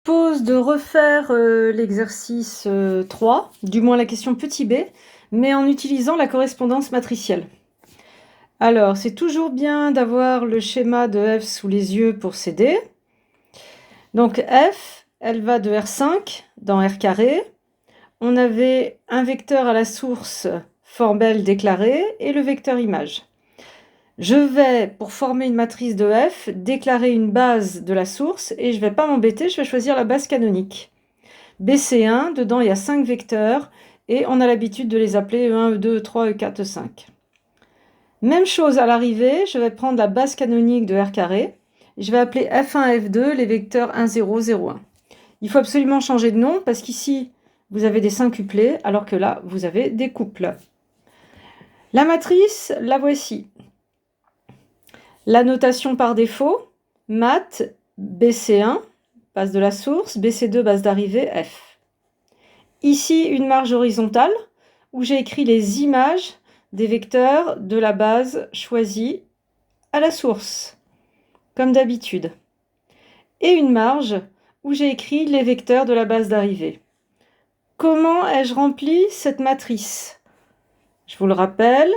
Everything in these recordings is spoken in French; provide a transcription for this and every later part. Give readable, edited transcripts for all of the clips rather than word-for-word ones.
Propose de refaire l'exercice 3, du moins la question petit b, mais en utilisant la correspondance matricielle. Alors, c'est toujours bien d'avoir le schéma de f sous les yeux pour s'aider. Donc f, elle va de R5 dans R carré. On avait un vecteur à la source formel déclaré et le vecteur image. Je vais, pour former une matrice de f, déclarer une base de la source et je ne vais pas m'embêter, je vais choisir la base canonique. BC1, dedans il y a 5 vecteurs et on a l'habitude de les appeler E1, E2, E3, E4, E5. Même chose à l'arrivée, je vais prendre la base canonique de R carré. Je vais appeler F1, F2 les vecteurs 1, 0, 0, 1. Il faut absolument changer de nom parce qu'ici, vous avez des syncuplés alors que là, vous avez des couples. La matrice, la voici. La notation par défaut, mat, BC1, base de la source, BC2, base d'arrivée, F. Ici, une marge horizontale où j'ai écrit les images des vecteurs de la base choisie à la source, comme d'habitude. Et une marge où j'ai écrit les vecteurs de la base d'arrivée. Comment ai-je rempli cette matrice? Je vous le rappelle,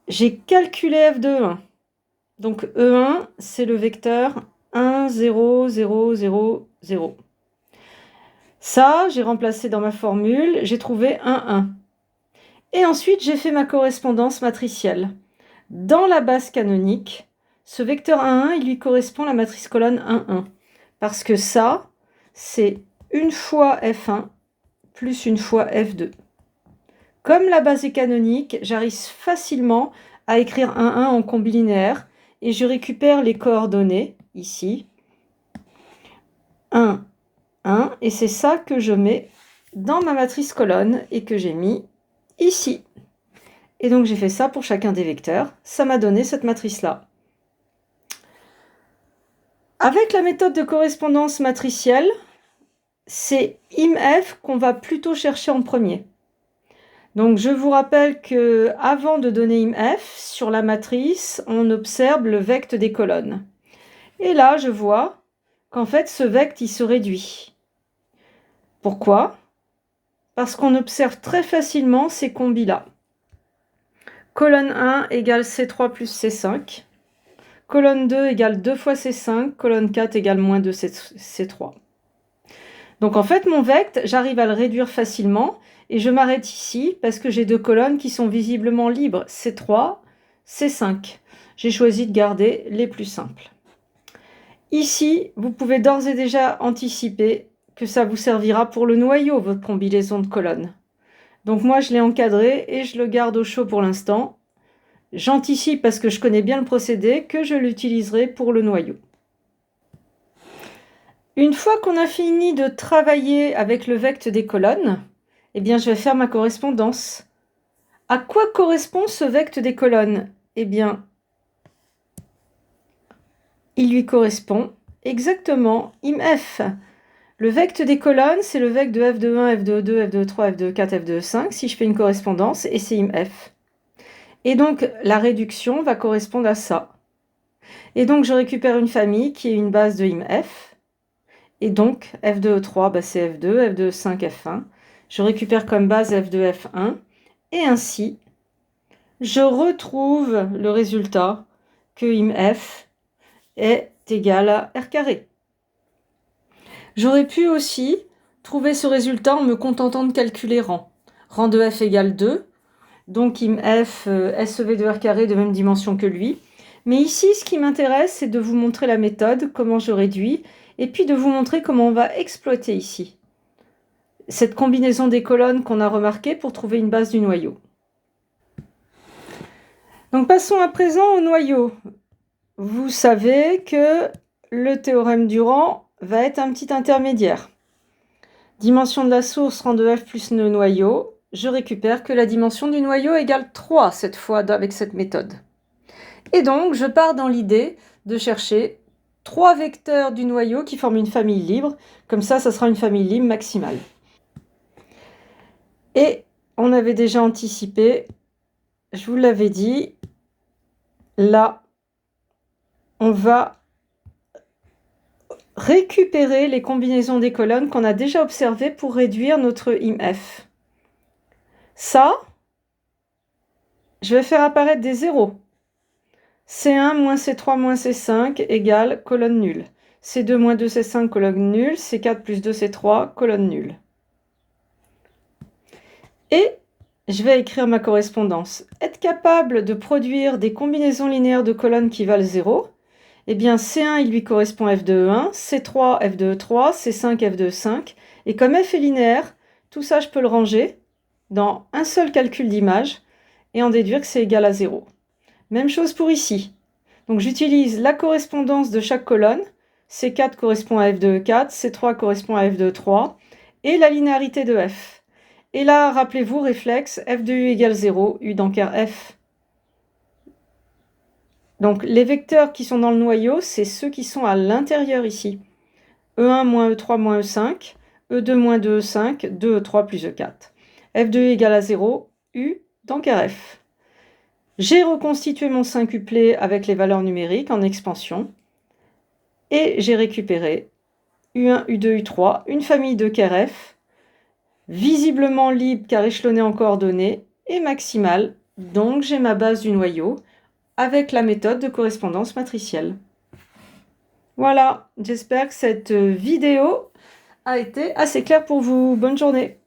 j'ai calculé f de 1. Donc E1, c'est le vecteur 1, 0, 0, 0, 0. Ça, j'ai remplacé dans ma formule, j'ai trouvé 1, 1. Et ensuite, j'ai fait ma correspondance matricielle. Dans la base canonique, ce vecteur 1, 1, il lui correspond la matrice colonne 1, 1. Parce que ça, c'est une fois F1 plus une fois F2. Comme la base est canonique, j'arrive facilement à écrire 1, 1 en combilinéaire et je récupère les coordonnées ici. 1, 1, et c'est ça que je mets dans ma matrice colonne et que j'ai mis ici. Et donc j'ai fait ça pour chacun des vecteurs. Ça m'a donné cette matrice-là. Avec la méthode de correspondance matricielle, c'est IMF qu'on va plutôt chercher en premier. Donc je vous rappelle que avant de donner IMF, sur la matrice, on observe le vecte des colonnes. Et là, je vois qu'en fait, ce vecte, il se réduit. Pourquoi? Parce qu'on observe très facilement ces combis-là. Colonne 1 égale C3 plus C5. Colonne 2 égale 2 fois C5. Colonne 4 égale moins 2 C3. Donc en fait, mon vecte, j'arrive à le réduire facilement. Et je m'arrête ici parce que j'ai deux colonnes qui sont visiblement libres. C3, C5. J'ai choisi de garder les plus simples. Ici, vous pouvez d'ores et déjà anticiper que ça vous servira pour le noyau, votre combinaison de colonnes. Donc moi, je l'ai encadré et je le garde au chaud pour l'instant. J'anticipe parce que je connais bien le procédé que je l'utiliserai pour le noyau. Une fois qu'on a fini de travailler avec le vecte des colonnes, eh bien, je vais faire ma correspondance. À quoi correspond ce vecte des colonnes? Eh bien, il lui correspond exactement IMF. Le vecte des colonnes, c'est le vecte de f de 1, f de 2, f de 3, f de 4, f de 5, si je fais une correspondance, et c'est IMF. Et donc, la réduction va correspondre à ça. Et donc, je récupère une famille qui est une base de IMF. Et donc, f de 3, bah, c'est f2, f de 5, f1. Je récupère comme base f de f1. Et ainsi, je retrouve le résultat que IMF est égal à R carré. J'aurais pu aussi trouver ce résultat en me contentant de calculer rang. Rang de f égale 2, donc IMF SEV de R carré de même dimension que lui. Mais ici, ce qui m'intéresse, c'est de vous montrer la méthode, comment je réduis, et puis de vous montrer comment on va exploiter ici cette combinaison des colonnes qu'on a remarquée pour trouver une base du noyau. Donc passons à présent au noyau. Vous savez que le théorème du rang va être un petit intermédiaire. Dimension de la source, rang de f plus le noyau. Je récupère que la dimension du noyau égale 3 cette fois avec cette méthode. Et donc, je pars dans l'idée de chercher 3 vecteurs du noyau qui forment une famille libre. Comme ça sera une famille libre maximale. Et on avait déjà anticipé, je vous l'avais dit, là, on va récupérer les combinaisons des colonnes qu'on a déjà observées pour réduire notre IMF. Ça, je vais faire apparaître des zéros. C1 moins C3 moins C5 égale colonne nulle. C2 moins 2C5 colonne nulle. C4 plus 2C3 colonne nulle. Et je vais écrire ma correspondance. Être capable de produire des combinaisons linéaires de colonnes qui valent 0, eh bien C1 il lui correspond f de E1, C3 f de E3, C5 f de E5. Et comme f est linéaire, tout ça je peux le ranger dans un seul calcul d'image et en déduire que c'est égal à 0. Même chose pour ici. Donc j'utilise la correspondance de chaque colonne. C4 correspond à f de E4, C3 correspond à f de E3, et la linéarité de f. Et là, rappelez-vous, réflexe, f de u égale 0, u d'encart f. Donc les vecteurs qui sont dans le noyau, c'est ceux qui sont à l'intérieur ici. E1 moins E3 moins E5, E2 moins 2E5, 2E3 plus E4. f de u égale à 0, u d'encart f. J'ai reconstitué mon syncuplet avec les valeurs numériques en expansion. Et j'ai récupéré U1, U2, U3, une famille de KRF, visiblement libre car échelonnée en coordonnées, et maximale. Donc j'ai ma base du noyau avec la méthode de correspondance matricielle. Voilà, j'espère que cette vidéo a été assez claire pour vous. Bonne journée.